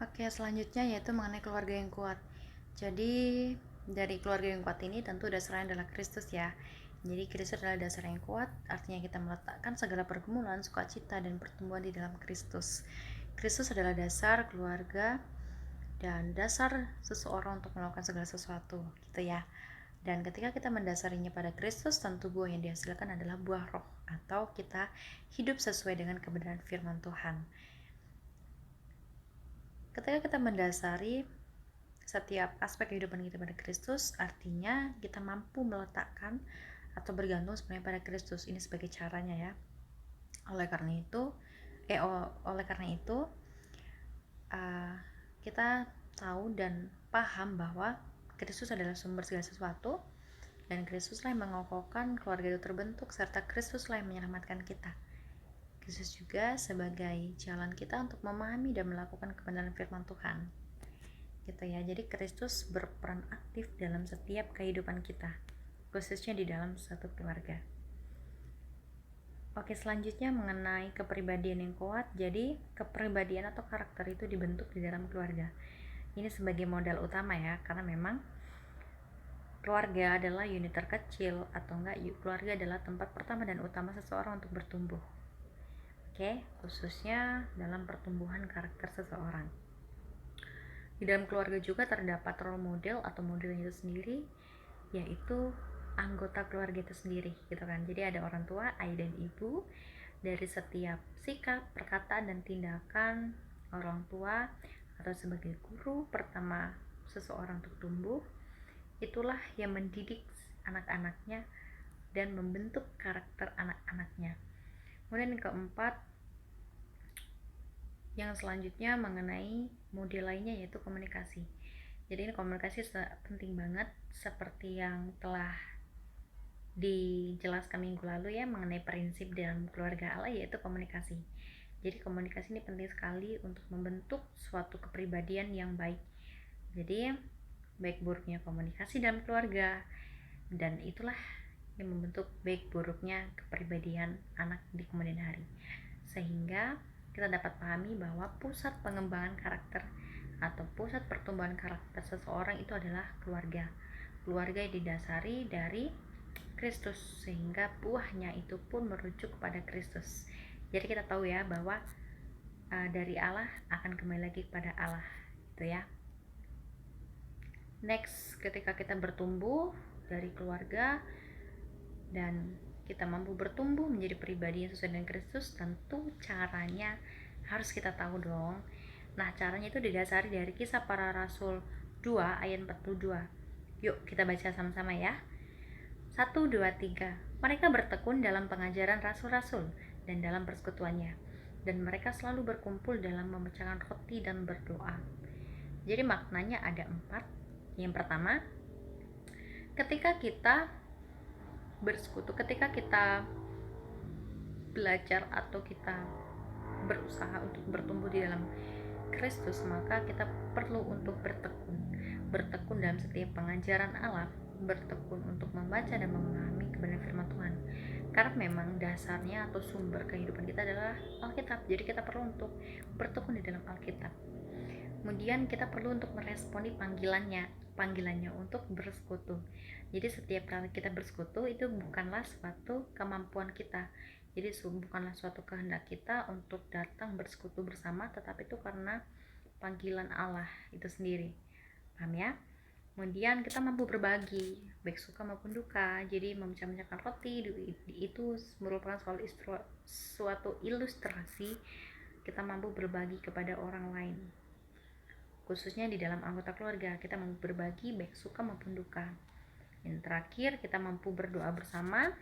Oke, selanjutnya yaitu mengenai keluarga yang kuat. Jadi, dari keluarga yang kuat ini tentu dasarnya adalah Kristus ya. Jadi, Kristus adalah dasar yang kuat, artinya kita meletakkan segala pergumulan, sukacita, dan pertumbuhan di dalam Kristus. Kristus adalah dasar keluarga dan dasar seseorang untuk melakukan segala sesuatu, gitu ya. Dan ketika kita mendasarinya pada Kristus, tentu buah yang dihasilkan adalah buah roh, atau kita hidup sesuai dengan kebenaran firman Tuhan. Ketika kita mendasari setiap aspek kehidupan kita pada Kristus, artinya kita mampu meletakkan atau bergantung sebenarnya pada Kristus. Ini sebagai caranya ya. Oleh karena itu, kita tahu dan paham bahwa Kristus adalah sumber segala sesuatu, dan Kristuslah yang mengokohkan keluarga itu terbentuk, serta Kristuslah yang menyelamatkan kita. Kristus juga sebagai jalan kita untuk memahami dan melakukan kebenaran firman Tuhan. Gitu ya. Jadi Kristus berperan aktif dalam setiap kehidupan kita, khususnya di dalam satu keluarga. Oke, selanjutnya mengenai kepribadian yang kuat. Jadi kepribadian atau karakter itu dibentuk di dalam keluarga. Ini sebagai modal utama ya, karena memang keluarga adalah unit terkecil, atau enggak, keluarga adalah tempat pertama dan utama seseorang untuk bertumbuh. Oke, khususnya dalam pertumbuhan karakter seseorang. Di dalam keluarga juga terdapat role model atau modelnya itu sendiri, yaitu anggota keluarga itu sendiri, gitu kan. Jadi ada orang tua, ayah dan ibu. Dari setiap sikap, perkataan, dan tindakan orang tua atau sebagai guru pertama seseorang untuk tumbuh, itulah yang mendidik anak-anaknya dan membentuk karakter anak-anaknya. Kemudian yang keempat, yang selanjutnya mengenai model lainnya yaitu komunikasi. Jadi ini komunikasi penting banget, seperti yang telah dijelaskan minggu lalu ya, mengenai prinsip dalam keluarga Allah, yaitu komunikasi. Jadi komunikasi ini penting sekali untuk membentuk suatu kepribadian yang baik. Jadi baik buruknya komunikasi dalam keluarga, dan itulah yang membentuk baik buruknya kepribadian anak di kemudian hari. Sehingga kita dapat pahami bahwa pusat pengembangan karakter atau pusat pertumbuhan karakter seseorang itu adalah keluarga. Keluarga yang didasari dari Kristus, sehingga buahnya itu pun merujuk kepada Kristus. Jadi kita tahu ya bahwa dari Allah akan kembali lagi kepada Allah, gitu ya. Next, ketika kita bertumbuh dari keluarga dan kita mampu bertumbuh menjadi pribadi yang sesuai dengan Kristus, tentu caranya harus kita tahu dong. Nah, caranya itu didasari dari Kisah Para Rasul 2 ayat 42. Yuk kita baca sama-sama ya. 1, 2, 3. Mereka bertekun dalam pengajaran rasul-rasul dan dalam persekutuannya, dan mereka selalu berkumpul dalam memecahkan roti dan berdoa. Jadi maknanya ada 4. Yang pertama, ketika kita bersekutu, ketika kita belajar atau kita berusaha untuk bertumbuh di dalam Kristus, maka kita perlu untuk bertekun dalam setiap pengajaran Allah, bertekun untuk membaca dan memahami kebenaran firman Tuhan. Karena memang dasarnya atau sumber kehidupan kita adalah Alkitab. Jadi kita perlu untuk bertekun di dalam Alkitab. Kemudian kita perlu untuk meresponi panggilannya untuk bersekutu. Jadi setiap kali kita bersekutu itu bukanlah suatu kemampuan kita. Jadi bukanlah suatu kehendak kita untuk datang bersekutu bersama, tetapi itu karena panggilan Allah itu sendiri. Paham ya? Kemudian kita mampu berbagi, baik suka maupun duka. Jadi memecah-mecahkan roti itu merupakan suatu ilustrasi kita mampu berbagi kepada orang lain. Khususnya di dalam anggota keluarga, kita mampu berbagi baik suka maupun duka. Yang terakhir, kita mampu berdoa bersama.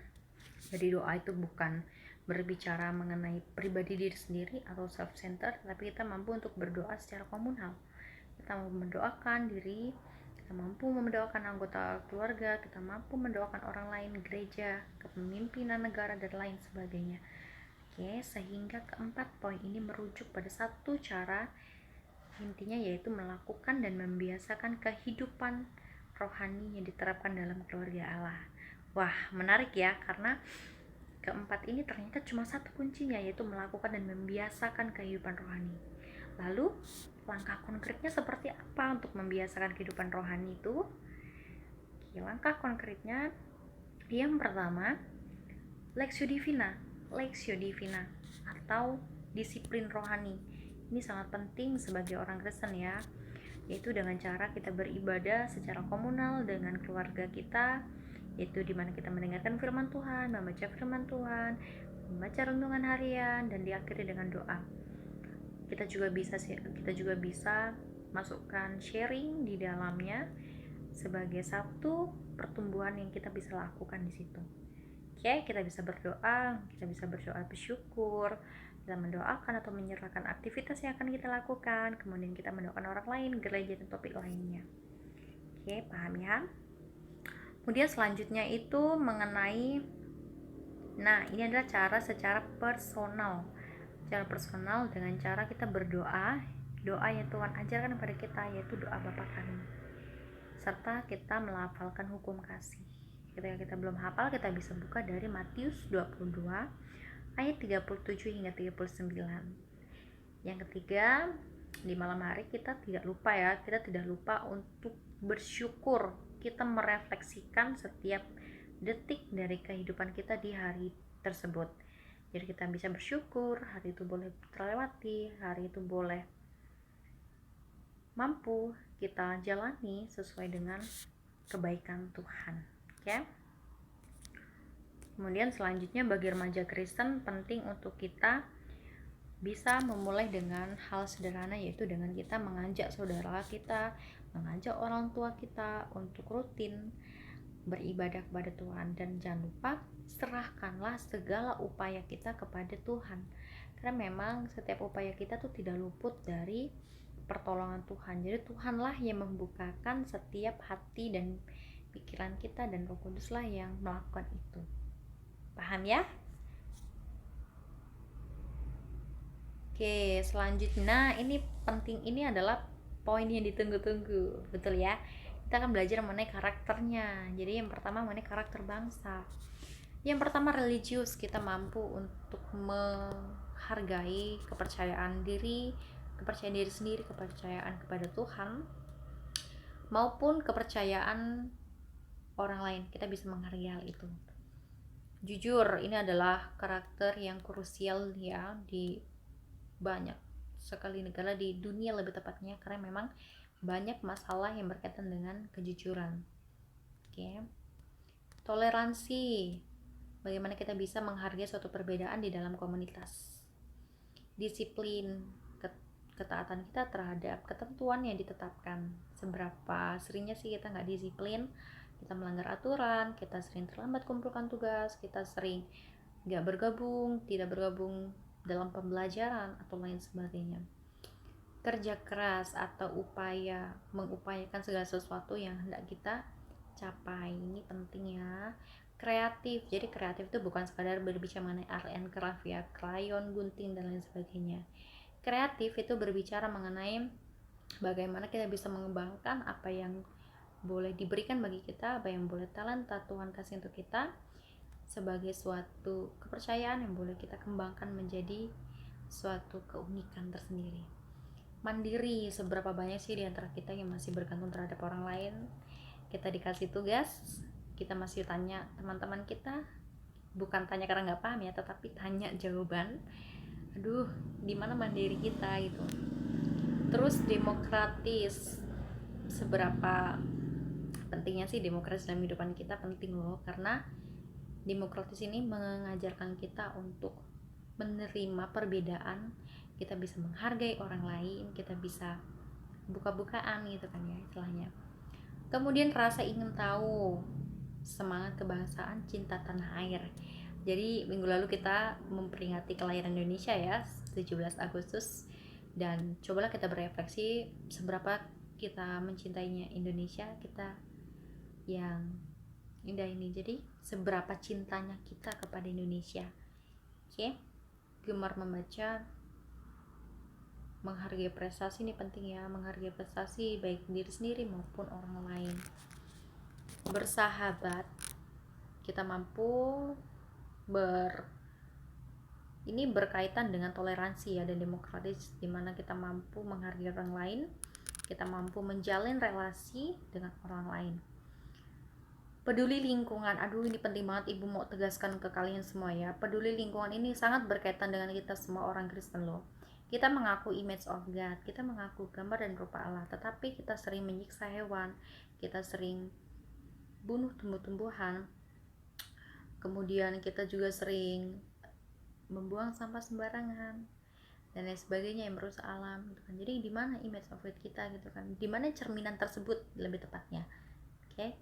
Jadi doa itu bukan berbicara mengenai pribadi diri sendiri atau self-centered, tapi kita mampu untuk berdoa secara komunal. Kita mampu mendoakan diri, kita mampu mendoakan anggota keluarga, kita mampu mendoakan orang lain, gereja, kepemimpinan negara, dan lain sebagainya. Oke, sehingga keempat poin ini merujuk pada satu cara, intinya yaitu melakukan dan membiasakan kehidupan rohani yang diterapkan dalam keluarga Allah. Wah, menarik ya, karena keempat ini ternyata cuma satu kuncinya, yaitu melakukan dan membiasakan kehidupan rohani. Lalu langkah konkretnya seperti apa untuk membiasakan kehidupan rohani itu? Oke, langkah konkretnya yang pertama, Lexio Divina atau disiplin rohani. Ini sangat penting sebagai orang Kristen ya, yaitu dengan cara kita beribadah secara komunal dengan keluarga kita, yaitu dimana kita mendengarkan firman Tuhan, membaca firman Tuhan, membaca renungan harian, dan diakhiri dengan doa. Kita juga bisa masukkan sharing di dalamnya sebagai satu pertumbuhan yang kita bisa lakukan di situ. Oke, kita bisa berdoa bersyukur, kita mendoakan atau menyerahkan aktivitas yang akan kita lakukan, kemudian kita mendoakan orang lain, gereja, dan topik lainnya. Oke, paham ya? Kemudian selanjutnya itu mengenai, ini adalah cara secara personal dengan cara kita berdoa, doa yang Tuhan ajarkan kepada kita, yaitu doa Bapa Kami, serta kita melafalkan hukum kasih. Ketika kita belum hafal, kita bisa buka dari Matius 22 ayat 37 hingga 39. Yang ketiga, di malam hari kita tidak lupa untuk bersyukur. Kita merefleksikan setiap detik dari kehidupan kita di hari tersebut. Jadi kita bisa bersyukur, hari itu boleh terlewati, hari itu boleh mampu kita jalani sesuai dengan kebaikan Tuhan. Oke? Kemudian selanjutnya bagi remaja Kristen penting untuk kita bisa memulai dengan hal sederhana, yaitu dengan kita mengajak saudara kita, mengajak orang tua kita untuk rutin beribadah kepada Tuhan. Dan jangan lupa serahkanlah segala upaya kita kepada Tuhan, karena memang setiap upaya kita tuh tidak luput dari pertolongan Tuhan. Jadi Tuhanlah yang membukakan setiap hati dan pikiran kita, dan Roh Kuduslah yang melakukan itu. Paham ya? Oke, selanjutnya ini penting, ini adalah poin yang ditunggu-tunggu, betul ya? Kita akan belajar mengenai karakternya. Jadi yang pertama mengenai karakter bangsa. Yang pertama religius, kita mampu untuk menghargai kepercayaan diri sendiri, kepercayaan kepada Tuhan, maupun kepercayaan orang lain. Kita bisa menghargai hal itu. Jujur, ini adalah karakter yang krusial ya di banyak sekali negara di dunia, lebih tepatnya, karena memang banyak masalah yang berkaitan dengan kejujuran. Oke. Toleransi, bagaimana kita bisa menghargai suatu perbedaan di dalam komunitas. Disiplin, ketaatan kita terhadap ketentuan yang ditetapkan. Seberapa seringnya sih kita nggak disiplin, kita melanggar aturan, kita sering terlambat kumpulkan tugas, kita sering tidak bergabung dalam pembelajaran atau lain sebagainya. Kerja keras atau mengupayakan segala sesuatu yang hendak kita capai, ini penting ya. Kreatif, jadi kreatif itu bukan sekadar berbicara mengenai art and craft ya, krayon, gunting, dan lain sebagainya. Kreatif itu berbicara mengenai bagaimana kita bisa mengembangkan apa yang boleh diberikan bagi kita, apa yang boleh talenta Tuhan kasih untuk kita, sebagai suatu kepercayaan yang boleh kita kembangkan menjadi suatu keunikan tersendiri. Mandiri, seberapa banyak sih di antara kita yang masih bergantung terhadap orang lain? Kita dikasih tugas, kita masih tanya teman-teman kita, bukan tanya karena nggak paham ya, tetapi tanya jawaban. Aduh, di mana mandiri kita gitu. Terus demokratis, seberapa pentingnya sih demokrasi dalam kehidupan kita? Penting loh, karena demokratis ini mengajarkan kita untuk menerima perbedaan, kita bisa menghargai orang lain, kita bisa buka-bukaan gitu kan ya istilahnya. Kemudian rasa ingin tahu, semangat kebangsaan, cinta tanah air. Jadi minggu lalu kita memperingati kelahiran Indonesia ya, 17 Agustus, dan cobalah kita berefleksi seberapa kita mencintainya Indonesia kita yang indah ini. Jadi seberapa cintanya kita kepada Indonesia. Oke. Gemar membaca, menghargai prestasi, ini penting ya, menghargai prestasi baik diri sendiri maupun orang lain. Bersahabat, kita mampu Ini berkaitan dengan toleransi ya dan demokratis, di mana kita mampu menghargai orang lain, kita mampu menjalin relasi dengan orang lain. Peduli lingkungan, aduh ini penting banget, ibu mau tegaskan ke kalian semua ya. Peduli lingkungan ini sangat berkaitan dengan kita semua orang Kristen loh. Kita mengaku image of God, kita mengaku gambar dan rupa Allah, tetapi kita sering menyiksa hewan, kita sering bunuh tumbuh-tumbuhan, kemudian kita juga sering membuang sampah sembarangan dan lain sebagainya yang merusak alam gitu kan. Jadi di mana image of God kita gitu kan, di mana cerminan tersebut lebih tepatnya. Oke,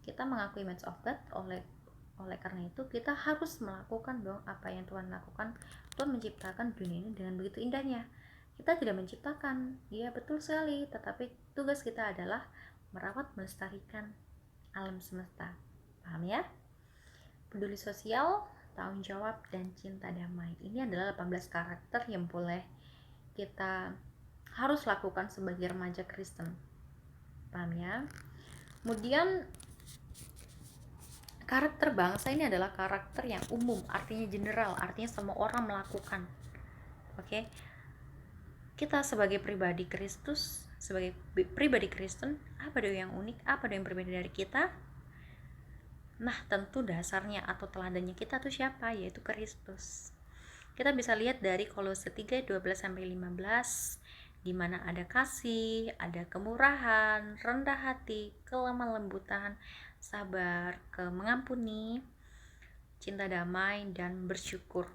kita mengaku image of God, oleh karena itu kita harus melakukan dong apa yang Tuhan lakukan. Tuhan menciptakan dunia ini dengan begitu indahnya. Kita tidak menciptakan, ya betul sekali, tetapi tugas kita adalah merawat, melestarikan alam semesta. Paham ya? Peduli sosial, tanggung jawab, dan cinta damai. Ini adalah 18 karakter yang boleh kita harus lakukan sebagai remaja Kristen. Paham ya? Kemudian karakter bangsa ini adalah karakter yang umum, artinya general, artinya semua orang melakukan. Oke. Kita sebagai pribadi Kristus, sebagai pribadi Kristen, apa dong yang unik, apa dong yang berbeda dari kita? Nah, tentu dasarnya atau teladannya kita tuh siapa? Yaitu Kristus. Kita bisa lihat dari Kolose 3 12-15, di mana ada kasih, ada kemurahan, rendah hati, kelemah lembutan, sabar, mengampuni, cinta damai, dan bersyukur.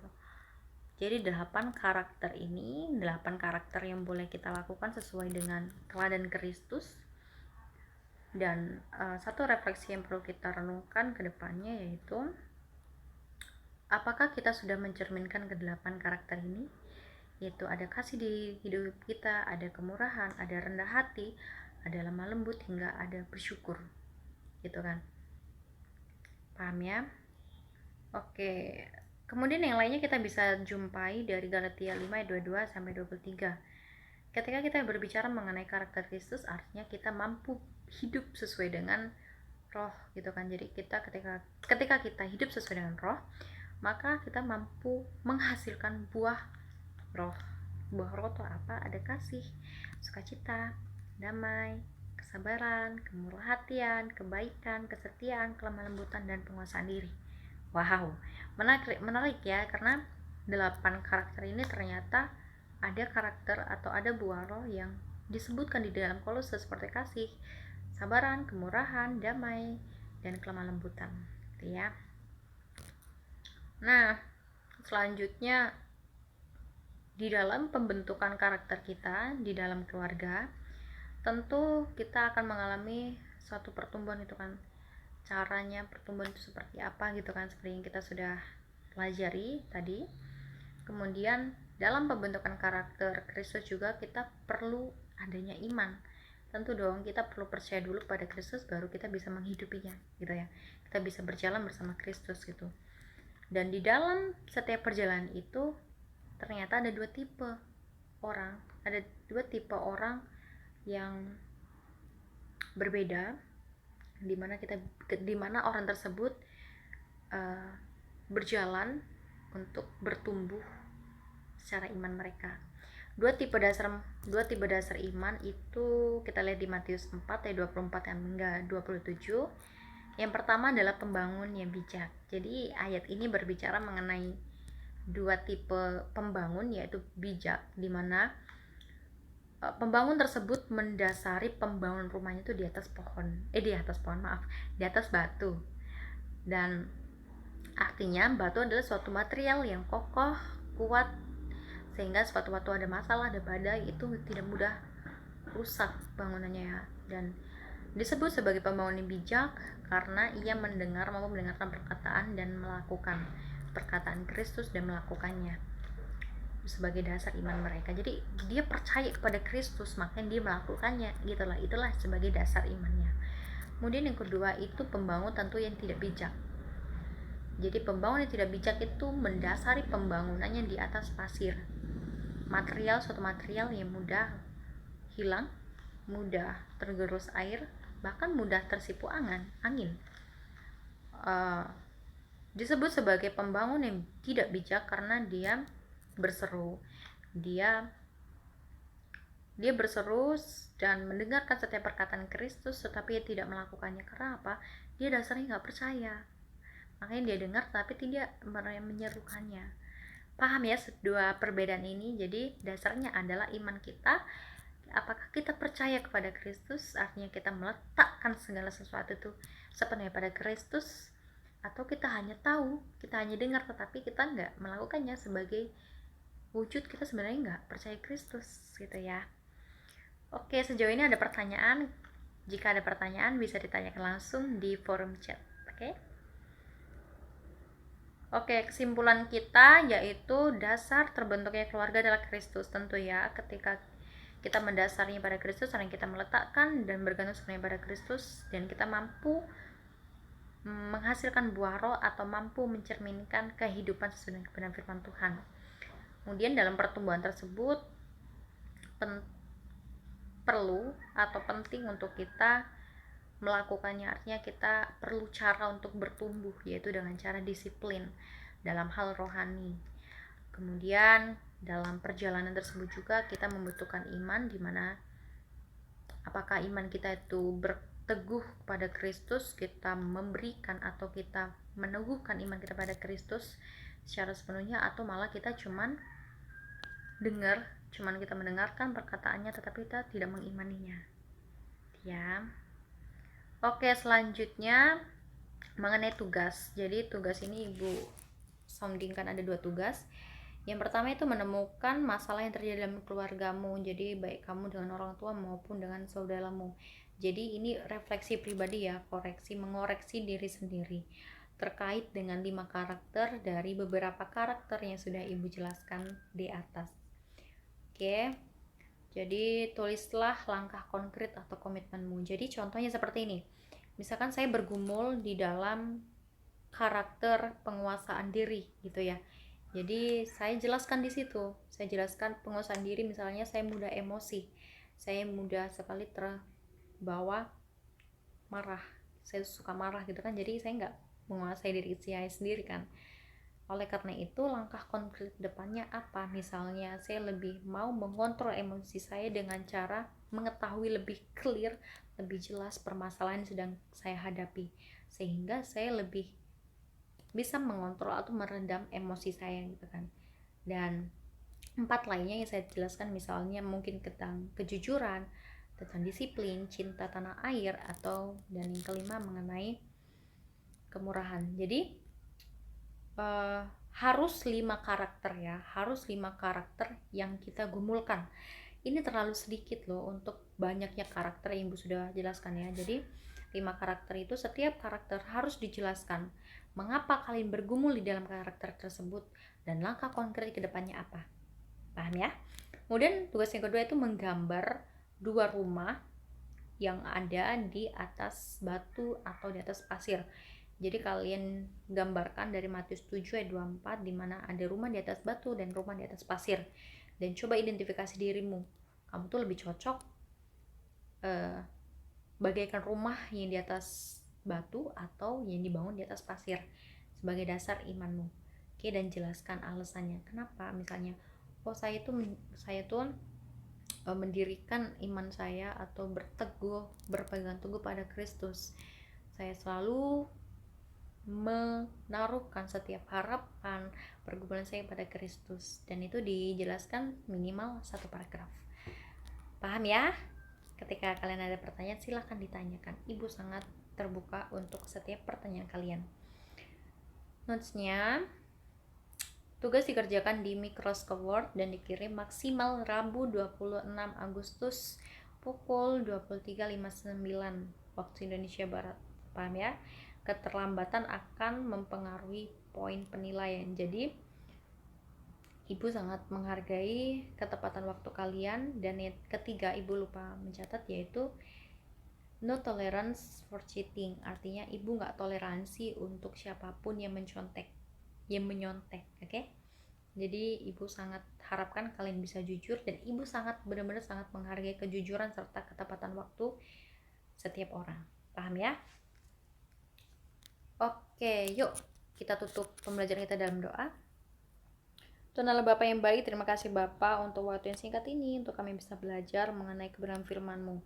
Jadi 8 karakter ini, 8 karakter yang boleh kita lakukan sesuai dengan teladan Kristus. Dan satu refleksi yang perlu kita renungkan ke depannya yaitu, apakah kita sudah mencerminkan ke-8 karakter ini? Yaitu ada kasih di hidup kita, ada kemurahan, ada rendah hati, ada lemah lembut, hingga ada bersyukur. Gitu kan? Paham ya? Oke. Kemudian yang lainnya kita bisa jumpai dari Galatia 5 ayat 22 sampai 23. Ketika kita berbicara mengenai karakter Kristus, artinya kita mampu hidup sesuai dengan roh gitu kan. Jadi kita ketika kita hidup sesuai dengan roh, maka kita mampu menghasilkan buah roh. Buah roh itu apa? Ada kasih, sukacita, damai, kesabaran, kemurahan hatian, kebaikan, kesetiaan, kelemah lembutan, dan penguasaan diri. Wow, menarik ya, karena 8 karakter ini ternyata ada karakter atau ada buah roh yang disebutkan di dalam Kolose seperti kasih, sabaran, kemurahan, damai, dan kelemah lembutan gitu ya. Nah, selanjutnya di dalam pembentukan karakter kita di dalam keluarga, tentu kita akan mengalami suatu pertumbuhan itu kan. Caranya pertumbuhan itu seperti apa gitu kan, seperti yang kita sudah pelajari tadi. Kemudian dalam pembentukan karakter Kristus juga kita perlu adanya iman. Tentu dong, kita perlu percaya dulu pada Kristus, baru kita bisa menghidupinya gitu ya. Kita bisa berjalan bersama Kristus gitu. Dan di dalam setiap perjalanan itu ternyata ada dua tipe orang yang berbeda, dimana orang tersebut berjalan untuk bertumbuh secara iman mereka. Dua tipe dasar iman itu kita lihat di Matius 4 ayat 24 hingga 27. Yang pertama adalah pembangun yang bijak. Jadi ayat ini berbicara mengenai dua tipe pembangun, yaitu bijak, di mana pembangun tersebut mendasari pembangun rumahnya itu di atas batu. Dan artinya batu adalah suatu material yang kokoh, kuat, sehingga suatu ada masalah, ada badai, itu tidak mudah rusak bangunannya ya. Dan disebut sebagai pembangun yang bijak karena ia mampu mendengarkan perkataan dan melakukan perkataan Kristus dan melakukannya sebagai dasar iman mereka. Jadi dia percaya kepada Kristus, makanya dia melakukannya gitulah. Itulah sebagai dasar imannya. Kemudian yang kedua itu pembangun tentu yang tidak bijak. Jadi pembangun yang tidak bijak itu mendasari pembangunannya di atas pasir, suatu material yang mudah hilang, mudah tergerus air, bahkan mudah tersipu angin. disebut sebagai pembangun yang tidak bijak karena dia berseru. Dia berseru dan mendengarkan setiap perkataan Kristus, tetapi dia tidak melakukannya. Karena apa? Dia dasarnya nggak percaya. Makanya dia dengar tapi tidak menyerukannya. Paham ya dua perbedaan ini? Jadi dasarnya adalah iman kita. Apakah kita percaya kepada Kristus, artinya kita meletakkan segala sesuatu itu sepenuhnya pada Kristus, atau kita hanya tahu, kita hanya dengar tetapi kita nggak melakukannya sebagai wujud kita sebenarnya nggak percaya Kristus gitu ya. Oke, sejauh ini ada pertanyaan? Jika ada pertanyaan bisa ditanyakan langsung di forum chat. Oke, kesimpulan kita yaitu dasar terbentuknya keluarga adalah Kristus. Tentu ya, ketika kita mendasarnya pada Kristus, karena kita meletakkan dan bergantung sepenuhnya pada Kristus, dan kita mampu menghasilkan buah roh atau mampu mencerminkan kehidupan sesuai dengan kebenaran firman Tuhan. Kemudian dalam pertumbuhan tersebut perlu atau penting untuk kita melakukannya, artinya kita perlu cara untuk bertumbuh, yaitu dengan cara disiplin dalam hal rohani. Kemudian dalam perjalanan tersebut juga kita membutuhkan iman, dimana apakah iman kita itu berteguh pada Kristus, kita memberikan atau kita meneguhkan iman kita pada Kristus secara sepenuhnya, atau malah kita cuman kita mendengarkan perkataannya tetapi kita tidak mengimaninya ya. Oke, selanjutnya mengenai tugas. Jadi tugas ini Ibu soundingkan ada 2 tugas. Yang pertama itu menemukan masalah yang terjadi dalam keluargamu. Jadi baik kamu dengan orang tua maupun dengan saudaramu. Jadi ini refleksi pribadi ya, mengoreksi diri sendiri terkait dengan 5 karakter dari beberapa karakter yang sudah Ibu jelaskan di atas. Oke. Jadi tulislah langkah konkret atau komitmenmu. Jadi contohnya seperti ini. Misalkan saya bergumul di dalam karakter penguasaan diri gitu ya. Jadi saya jelaskan di situ. Saya jelaskan penguasaan diri, misalnya saya mudah emosi. Saya mudah sekali terbawa marah. Saya suka marah gitu kan. Jadi saya nggak menguasai diri saya sendiri kan. Oleh karena itu, langkah konkret depannya apa? Misalnya, saya lebih mau mengontrol emosi saya dengan cara mengetahui lebih clear, lebih jelas permasalahan yang sedang saya hadapi. Sehingga saya lebih bisa mengontrol atau meredam emosi saya gitu kan. Dan 4 lainnya yang saya jelaskan misalnya mungkin tentang kejujuran, tentang disiplin, cinta tanah air, dan yang kelima mengenai kemurahan. Jadi harus 5 karakter ya, harus 5 karakter yang kita gumulkan. Ini terlalu sedikit loh untuk banyaknya karakter yang Ibu sudah jelaskan ya. Jadi 5 karakter itu, setiap karakter harus dijelaskan mengapa kalian bergumul di dalam karakter tersebut dan langkah konkret ke depannya apa. Paham ya? Kemudian tugas yang kedua itu menggambar 2 rumah yang ada di atas batu atau di atas pasir. Jadi kalian gambarkan dari Matius 7 ayat 24 di mana ada rumah di atas batu dan rumah di atas pasir. Dan coba identifikasi dirimu. Kamu tuh lebih cocok bagaikan rumah yang di atas batu atau yang dibangun di atas pasir sebagai dasar imanmu. Oke, dan jelaskan alasannya. Kenapa? Misalnya, saya tuh mendirikan iman saya atau berpegang teguh pada Kristus. Saya selalu menaruhkan setiap harapan pergumulan saya pada Kristus, dan itu dijelaskan minimal 1 paragraf. Paham ya? Ketika kalian ada pertanyaan silahkan ditanyakan. Ibu sangat terbuka untuk setiap pertanyaan kalian. Notesnya, tugas dikerjakan di Microsoft Word dan dikirim maksimal Rabu 26 Agustus pukul 23.59 waktu Indonesia Barat. Paham ya? Keterlambatan akan mempengaruhi poin penilaian. Jadi Ibu sangat menghargai ketepatan waktu kalian. Dan yang ketiga, Ibu lupa mencatat, yaitu no tolerance for cheating. Artinya Ibu gak toleransi untuk siapapun yang menyontek. Oke? Jadi Ibu sangat harapkan kalian bisa jujur, dan Ibu benar-benar sangat menghargai kejujuran serta ketepatan waktu setiap orang. Paham ya? Oke, yuk Kita tutup pembelajaran kita dalam doa. Tuhan Allah Bapa yang baik, terima kasih Bapa untuk waktu yang singkat ini untuk kami bisa belajar mengenai kebenaran firman-Mu.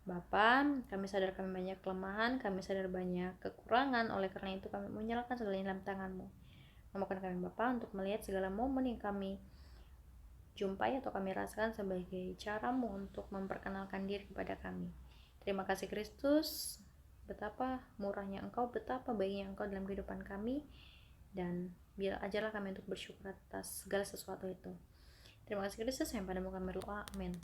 Bapa, kami sadar kami banyak kelemahan, kami sadar banyak kekurangan, oleh karena itu kami menyerahkan segalanya dalam tangan-Mu. Mampukan kami Bapa untuk melihat segala momen yang kami jumpai atau kami rasakan sebagai cara-Mu untuk memperkenalkan diri kepada kami. Terima kasih Kristus, betapa murahnya Engkau, betapa baiknya Engkau dalam kehidupan kami, dan biar ajarlah kami untuk bersyukur atas segala sesuatu itu. Terima kasih Kristus, yang padamu kami berdoa, amin.